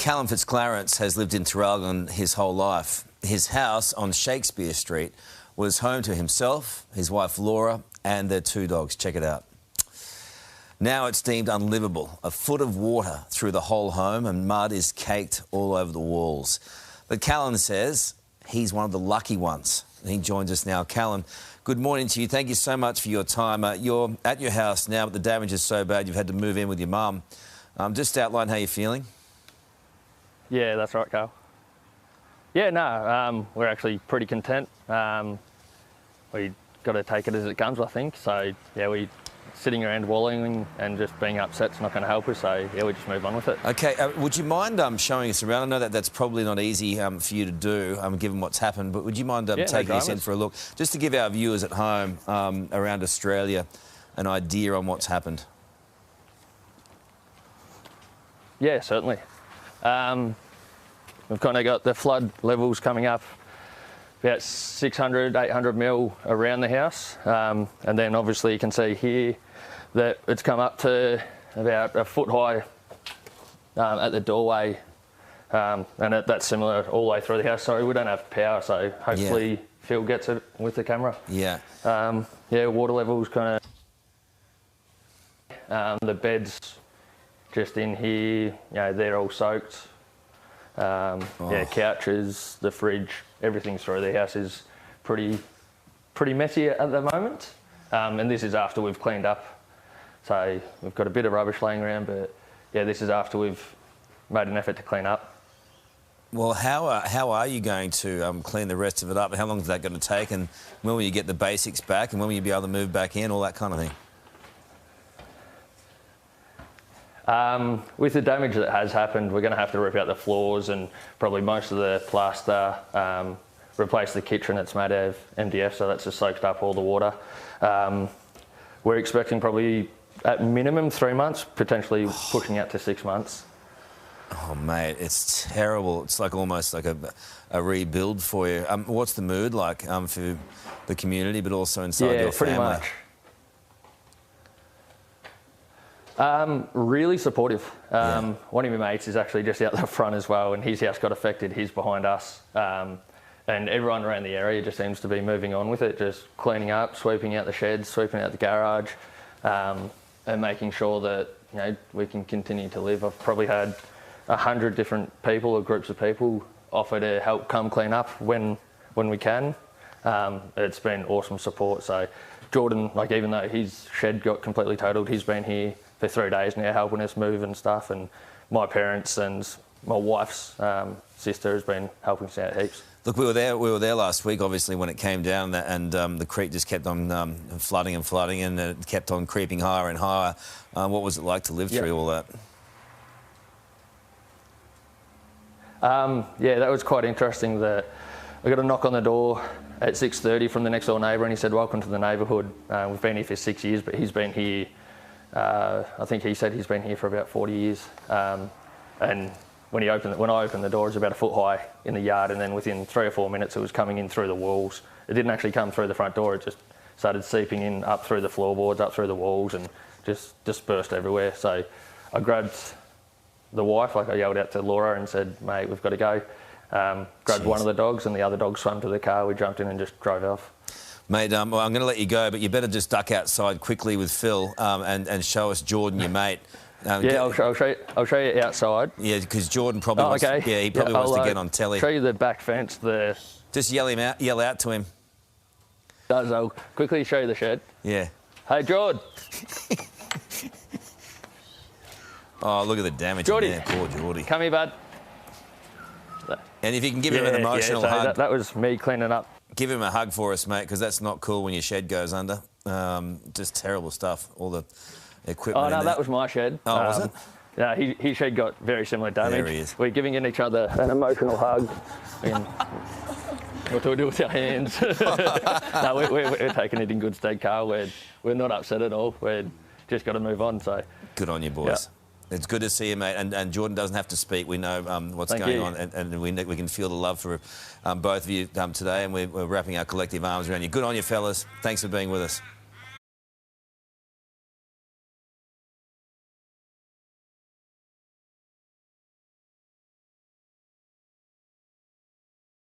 Callum Fitzclarence has lived in Traralgon his whole life. His house on Shakespeare Street was home to himself, his wife Laura and their 2 dogs. Check it out. Now it's deemed unlivable. A foot of water through the whole home and mud is caked all over the walls. But Callum says he's one of the lucky ones. He joins us now. Callum, good morning to you. Thank you so much for your time. You're at your house now, but the damage is so bad you've had to move in with your mum. Just outline how you're feeling. Yeah, that's right, Carl. Yeah, no, we're actually pretty content. We got to take it as it comes, I think. So, yeah, we sitting around wallowing and just being upset's not going to help us. So, yeah, we just move on with it. OK, would you mind showing us around? I know that that's probably not easy for you to do, given what's happened, but would you mind taking us in for a look, just to give our viewers at home around Australia an idea on what's happened? Yeah, certainly. We've kind of got the flood levels coming up about 600, 800 mil around the house. And then obviously you can see here that it's come up to about a foot high at the doorway. And that's similar all the way through the house. Sorry, we don't have power, so hopefully Phil gets it with the camera. Yeah. Yeah, water levels kind of... the beds just in here, you know, they're all soaked. Yeah, couches, the fridge, everything through the house is pretty messy at the moment. And this is after we've cleaned up. So we've got a bit of rubbish laying around, but yeah, this is after we've made an effort to clean up. Well, how are you going to clean the rest of it up? How long is that going to take? And when will you get the basics back? And when will you be able to move back in? All that kind of thing. With the damage that has happened, we're going to have to rip out the floors and probably most of the plaster, replace the kitchen. It's made out of MDF, so that's just soaked up all the water. We're expecting probably at minimum 3 months, potentially pushing out to 6 months. Oh, mate, it's terrible. It's like almost like a rebuild for you. What's the mood like for the community, but also inside your family? Yeah, pretty much. Really supportive. One of my mates is actually just out the front as well, and his house got affected. He's behind us. And everyone around the area just seems to be moving on with it, just cleaning up, sweeping out the sheds, sweeping out the garage, and making sure that, you know, we can continue to live. I've probably had 100 different people or groups of people offer to help come clean up when we can. It's been awesome support. So Jordan, like, even though his shed got completely totaled, he's been here for 3 days now helping us move and stuff, and my parents and my wife's sister has been helping us out heaps. Look, we were there last week, obviously, when it came down, and the creek just kept on flooding and flooding, and it kept on creeping higher and higher. What was it like to live through all that? Yeah, that was quite interesting. I got a knock on the door at 6:30 from the next door neighbour, and he said, "Welcome to the neighbourhood. We've been here for 6 years, but he's been here, I think he said he's been here for about 40 years. And when I opened the door, it was about a foot high in the yard, and then within 3 or 4 minutes, it was coming in through the walls. It didn't actually come through the front door. It just started seeping in up through the floorboards, up through the walls, and just dispersed everywhere. So I grabbed the wife, like I yelled out to Laura and said, "Mate, we've got to go." Grabbed one of the dogs, and the other dog swam to the car. We jumped in and just drove off. Mate, well, I'm going to let you go, but you better just duck outside quickly with Phil and show us Jordan, your mate. Yeah, I'll show you outside. Yeah, because Jordan probably wants to get on telly. Show you the back fence. Just yell out to him. I'll quickly show you the shed. Yeah. Hey, Jordan. Oh, look at the damage in there, poor Geordie. Come here, bud. And if you can give him an emotional hug. That was me cleaning up. Give him a hug for us, mate, because that's not cool when your shed goes under. Just terrible stuff, all the equipment. Oh, no, that was my shed. Oh, was it? Yeah, his shed got very similar damage. There he is. We're giving each other an emotional hug. What do we do with our hands? No, we're taking it in good stead, Carl. We're not upset at all. We've just got to move on. So good on you, boys. Yeah. It's good to see you, mate. And Jordan doesn't have to speak. We know what's going on, and we can feel the love for both of you today, and we're wrapping our collective arms around you. Good on you, fellas. Thanks for being with us.